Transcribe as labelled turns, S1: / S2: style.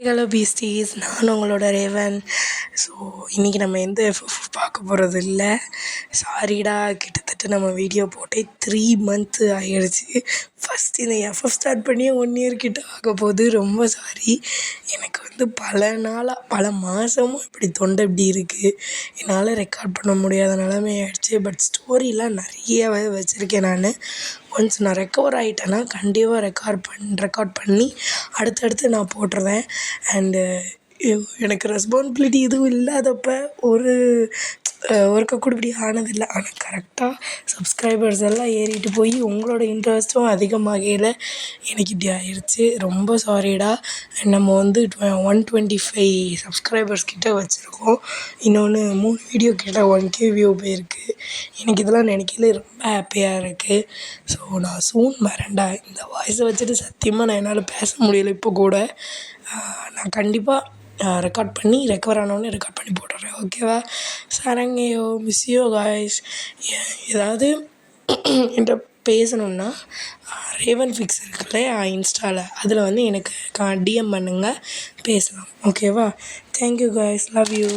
S1: Hello பீஸ்டீஸ், நான் உங்களோட Raven. So இன்றைக்கி நம்ம எந்த எஃப்எஃப் பார்க்க போகிறது இல்லை. சாரிடா, கிட்டத்தட்ட நம்ம வீடியோ போட்டே 3 மந்த்து ஆகிடுச்சு. ஃபஸ்ட்டு இந்த எஃப்எஃப் ஸ்டார்ட் பண்ணியே 1 இயர் கிட்ட ஆக போகுது. ரொம்ப சாரி. எனக்கு பல நாளாக பல மாதமும் இப்படி தொண்டை இப்படி இருக்குது. என்னால் ரெக்கார்ட் பண்ண முடியாத நிலைமை ஆகிடுச்சு. பட் ஸ்டோரிலாம் நிறையவே வச்சுருக்கேன் நான். ஒன்ஸ் நான் ரெக்கவர் ஆகிட்டேன்னா கண்டிப்பாக ரெக்கார்ட் பண்ணி அடுத்தடுத்து நான் போட்டுருவேன். அண்டு எனக்கு ரெஸ்பான்சிபிலிட்டி எதுவும் இல்லாதப்ப ஒர்க்கை கூட இப்படி ஆனதில்லை. ஆனால் கரெக்டாக சப்ஸ்கிரைபர்ஸ் எல்லாம் ஏறிட்டு போய் உங்களோட இன்ட்ரெஸ்ட்டும் அதிகமாகையில் எனக்கு இப்படி ஆயிடுச்சு. ரொம்ப சாரிடா. நம்ம 125 சப்ஸ்கிரைபர்ஸ் கிட்ட வச்சுருக்கோம். இன்னொன்று 3 வீடியோ கிட்ட 1K வியூ போயிருக்கு. எனக்கு இதெல்லாம் நினைக்கல ரொம்ப ஹாப்பியாக இருக்குது. ஸோ நான் சூன் வரேன்டா. இந்த வாய்ஸை வச்சுட்டு சத்தியமாக நான் என்னால் பேச முடியலை. இப்போ கூட நான் கண்டிப்பாக ரெக்கவர் ஆனோடனே ரெக்கார்ட் பண்ணி போட்டுறேன். ஓகேவா? சரங்கேயோ மிஸ்ஸியோ காய்ஸ். ஏதாவது என்கிட்ட பேசணுன்னா ரேவன் ஃபிக்ஸ் இருக்குல்ல இன்ஸ்டாவில், அதில் எனக்கு டிஎம் பண்ணுங்கள், பேசலாம். ஓகேவா? Thank you guys, love you.